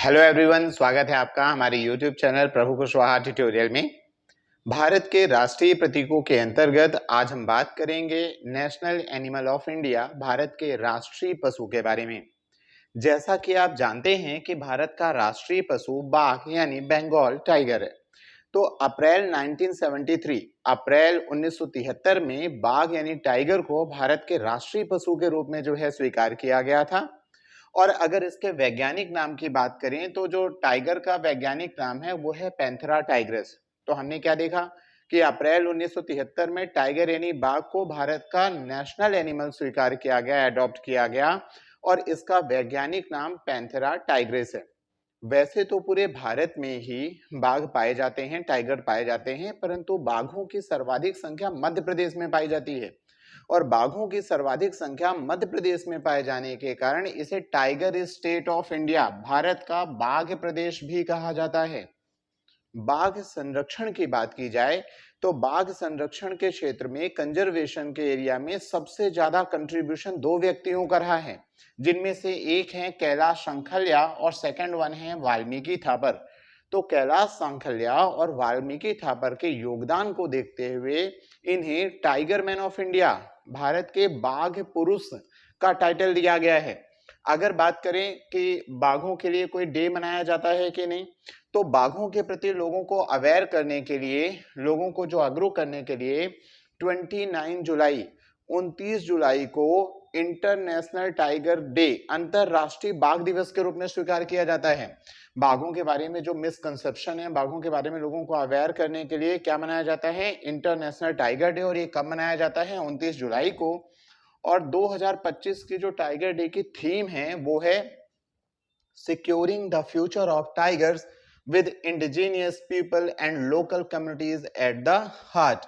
Hello everyone, स्वागत है आपका हमारे यूट्यूब चैनल प्रभु कुशवाहा ट्यूटोरियल में। भारत के राष्ट्रीय प्रतीकों के अंतर्गत आज हम बात करेंगे national animal of India, Bharat के राष्ट्रीय पशु के बारे में। जैसा कि आप जानते हैं कि भारत का राष्ट्रीय पशु बाघ यानी बंगाल टाइगर है। तो अप्रैल 1973 में बाघ यानी टाइगर को भारत के राष्ट्रीय पशु के रूप में स्वीकार किया गया था। और अगर इसके वैज्ञानिक नाम की बात करें तो जो टाइगर का वैज्ञानिक नाम है वो है पैंथेरा टाइग्रिस। तो हमने क्या देखा कि अप्रैल 1973 में टाइगर यानी बाघ को भारत का नेशनल एनिमल स्वीकार किया गया, अडॉप्ट किया गया और इसका वैज्ञानिक नाम पैंथेरा टाइग्रिस है। वैसे तो पूरे भारत में ही बाघ पाए जाते हैं, टाइगर पाए जाते हैं, परंतु बाघों की सर्वाधिक संख्या मध्य प्रदेश में पाई जाती है और बाघों की सर्वाधिक संख्या मध्य प्रदेश में पाए जाने के कारण इसे tiger state of India, Bharat का बाघ प्रदेश भी कहा जाता है। बाघ संरक्षण की बात की जाए तो बाघ संरक्षण के क्षेत्र में, कंजर्वेशन के एरिया में सबसे ज्यादा कंट्रीब्यूशन दो व्यक्तियों का रहा है, जिनमें से एक है कैलाश सांखल्या और सेकंड वन है वाल्मीकि थापर। तो कैलाश सांखल्या और वाल्मीकि थापर के योगदान को देखते हुए इन्हें tiger man of India, Bharat के बाघ पुरुष का टाइटल दिया गया है। अगर बात करें कि बाघों के लिए कोई डे मनाया जाता है कि नहीं, तो बाघों के प्रति लोगों को अवेयर करने के लिए, लोगों को जो आगरूक करने के लिए 29 जुलाई को इंटरनेशनल टाइगर डे, अंतरराष्ट्रीय बाघ दिवस के रूप में स्वीकार किया जाता है। बाघों के बारे में जो मिसकंसेप्शन है, बाघों के बारे में लोगों को अवेयर करने के लिए क्या मनाया जाता है, इंटरनेशनल टाइगर डे। और ये कब मनाया जाता है, 29 जुलाई को। और 2025 की जो टाइगर डे की थीम है वो है securing the future of tigers with indigenous people and local communities at the heart.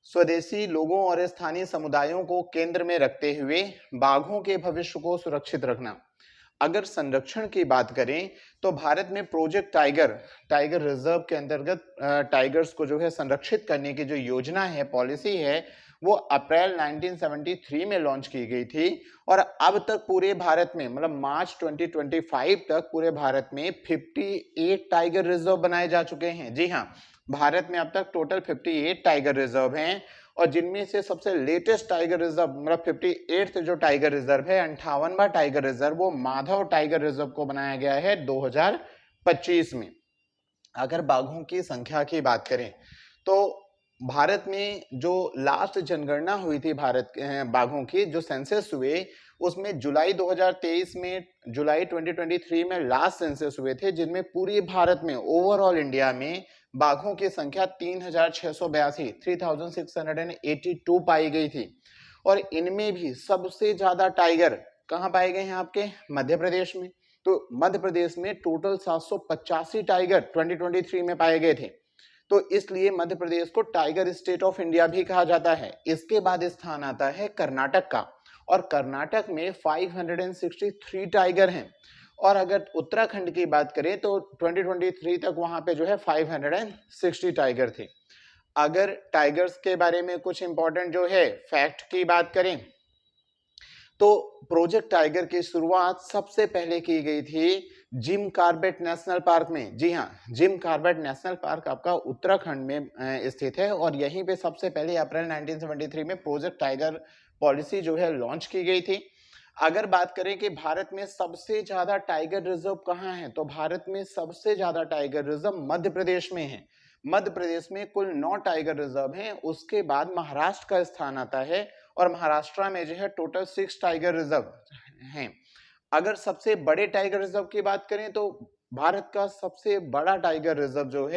स्वदेशी लोगों और स्थानीय समुदायों को केंद्र में रखते हुए बाघों के भविष्य को सुरक्षित रखना। अगर संरक्षण की बात करें तो भारत में प्रोजेक्ट टाइगर, टाइगर रिजर्व के अंतर्गत टाइगर्स को संरक्षित करने की जो योजना है, पॉलिसी है, वो अप्रैल 1973 में लॉन्च की गई थी। और अब तक पूरे भारत में, मतलब मार्च 2025 तक पूरे भारत में 58 टाइगर रिजर्व बनाए जा चुके हैं। जी हाँ, भारत में अब तक टोटल 58 टाइगर रिजर्व हैं और जिनमें से सबसे लेटेस्ट टाइगर रिजर्व, मतलब 58th जो टाइगर रिजर्व है, 58वां टाइगर रिजर्व, वो माधव टाइगर रिजर्व को बनाया गया है 2025 में। अगर बाघों की संख्या की बात करें तो भारत में जो लास्ट जनगणना हुई थी भारत के बाघों की, जो सेंसस हुए, उसमें जुलाई 2023 में, जुलाई 2023 में लास्ट सेंसस हुए थे, जिनमें पूरे भारत में, ओवरऑल इंडिया में बाघों की संख्या 3682 पाई गई थी। और इनमें भी सबसे ज्यादा टाइगर कहां पाए गए हैं, आपके मध्य प्रदेश में। तो मध्य प्रदेश में टोटल 785 टाइगर 2023 में पाए गए थे। तो इसलिए मध्य प्रदेश को टाइगर स्टेट ऑफ इंडिया भी कहा जाता है। इसके बाद स्थान आता है कर्नाटक का, और कर्नाटक में 563 टाइगर हैं। और अगर उत्तराखंड की बात करें तो 2023 तक वहां पे 560 टाइगर थे। अगर टाइगर्स के बारे में कुछ इंपॉर्टेंट फैक्ट की बात करें तो प्रोजेक्ट टाइगर की शुरुआत सबसे पहले की गई थी जिम कॉर्बेट नेशनल पार्क में। जी हाँ, जिम कॉर्बेट नेशनल पार्क आपका उत्तराखंड में स्थित है और यहीं पे सबसे पहले अप्रैल 1973 में प्रोजेक्ट टाइगर पॉलिसी लॉन्च की गई थी। अगर बात करें कि भारत में सबसे ज्यादा टाइगर रिजर्व कहाँ है, तो भारत में सबसे ज्यादा टाइगर रिजर्व मध्य प्रदेश में है। मध्य प्रदेश में कुल 9 टाइगर रिजर्व हैं। उसके बाद महाराष्ट्र का स्थान आता है और महाराष्ट्र में टोटल 6 टाइगर रिजर्व हैं। अगर सबसे बड़े टाइगर रिजर्व की बात करें तो भारत का सबसे बड़ा टाइगर रिजर्व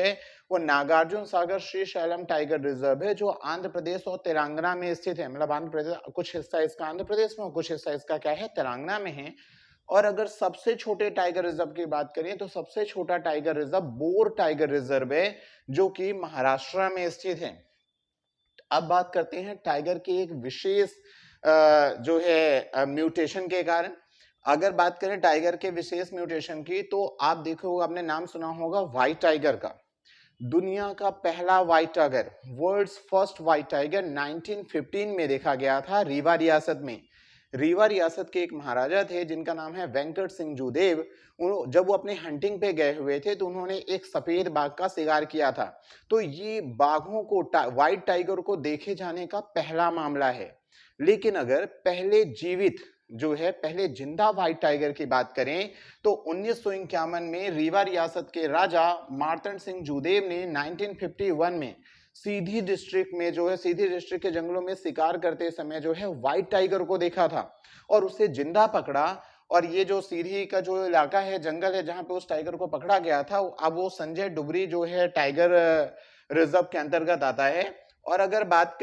वो नागार्जुन सागर श्रीशैलम टाइगर रिजर्व है, जो आंध्र प्रदेश और तेलंगाना में स्थित है। मतलब आंध्र प्रदेश, कुछ हिस्सा इसका आंध्र प्रदेश में और कुछ हिस्सा इसका तेलंगाना में है। और अगर सबसे छोटे टाइगर रिजर्व की बात करें तो सबसे छोटा tiger reserve bore tiger reserve है, जो कि महाराष्ट्र में स्थित है। अब बात करते हैं टाइगर की एक विशेष म्यूटेशन के कारण। अगर बात करें टाइगर के विशेष म्यूटेशन की तो आप देखो, आपने नाम सुना होगा व्हाइट टाइगर का। दुनिया का पहला white tiger, world's first white tiger 1915 में देखा गया था रीवा रियासत में। रीवा रियासत के एक महाराजा थे जिनका नाम है वेंकट सिंह जूदेव। जब वो अपने हंटिंग पे गए हुए थे तो उन्होंने एक सफेद बाघ का शिकार किया था। तो ये बाघों को व्हाइट टाइगर को देखे जाने का पहला मामला है। लेकिन अगर पहले जीवित जो है पहले जिंदा व्हाइट टाइगर की बात करें तो 1951 में रीवा रियासत के राजा मार्तंड सिंह जूदेव ने 1951 में सीधी डिस्ट्रिक्ट में जो है सीधी डिस्ट्रिक्ट के जंगलों में शिकार करते समय जो है व्हाइट टाइगर को देखा था और उसे जिंदा पकड़ा। और ये जो सीधी का जो इलाका है जंगल है जहां पे उस टाइगर को पकड़ा गया था अब वो संजय डुबरी जो है टाइगर रिजर्व के अंतर्गत आता है। और अगर बात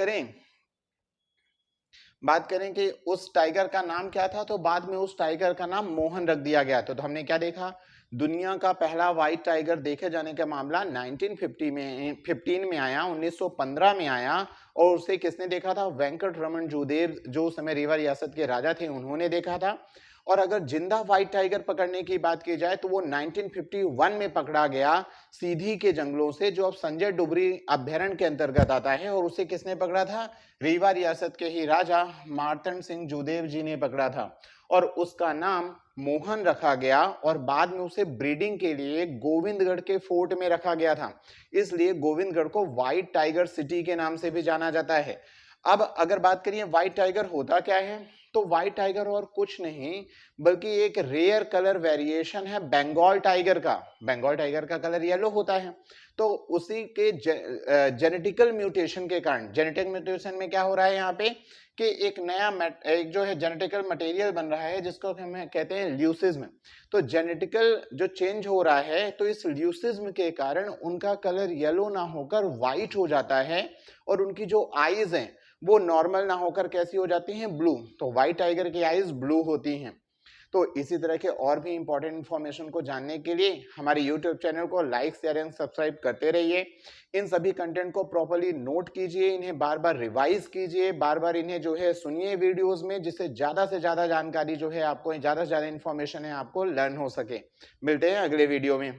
करें कि उस टाइगर का नाम क्या था तो बाद में उस टाइगर का नाम मोहन रख दिया गया। तो हमने क्या देखा, दुनिया का पहला व्हाइट टाइगर देखे जाने का मामला 1915 में आया, 1915 में आया और उसे किसने देखा था, वेंकट रमन जूदेव जो उस समय रीवा रियासत के राजा थे उन्होंने देखा था। और अगर जिंदा व्हाइट टाइगर पकड़ने की बात की जाए तो वो 1951 में पकड़ा गया सीधी के जंगलों से जो अब संजय डुबरी अभ्यारण्य के अंतर्गत आता है। और उसे किसने पकड़ा था, रीवा रियासत के ही राजा मार्तंड सिंह जूदेव जी ने पकड़ा था और उसका नाम मोहन रखा गया और बाद में उसे ब्रीडिंग के लिए गोविंदगढ़ के फोर्ट में रखा गया था। इसलिए गोविंदगढ़ को व्हाइट टाइगर सिटी के नाम से भी जाना जाता है। अब अगर बात करिए व्हाइट टाइगर होता क्या है, तो व्हाइट टाइगर और कुछ नहीं बल्कि एक रेयर कलर वेरिएशन है बंगाल टाइगर का। बंगाल टाइगर का कलर येलो होता है। तो उसी के जेनेटिकल म्यूटेशन के कारण, जेनेटिक म्यूटेशन में क्या हो रहा है यहाँ पे कि एक नया एक जो है जेनेटिकल मटेरियल बन रहा है जिसको हम कहते हैं ल्यूसिज्म। तो जेनेटिकल जो चेंज हो रहा है तो इस ल्यूसिज्म के कारण उनका कलर येलो ना होकर व्हाइट हो जाता है और उनकी जो आईज हैं वो नॉर्मल ना होकर कैसी हो जाती हैं, ब्लू। तो व्हाइट टाइगर की आईज ब्लू होती हैं। तो इसी तरह के और भी इंपॉर्टेंट इंफॉर्मेशन को जानने के लिए हमारे YouTube चैनल को लाइक शेयर एंड सब्सक्राइब करते रहिए। इन सभी कंटेंट को प्रॉपर्ली नोट कीजिए, इन्हें बार बार रिवाइज कीजिए, बार बार इन्हें जो है सुनिए वीडियोस में, जिससे ज्यादा से ज्यादा जानकारी जो है आपको, ज्यादा से ज्यादा इंफॉर्मेशन है आपको लर्न हो सके। मिलते हैं अगले वीडियो में।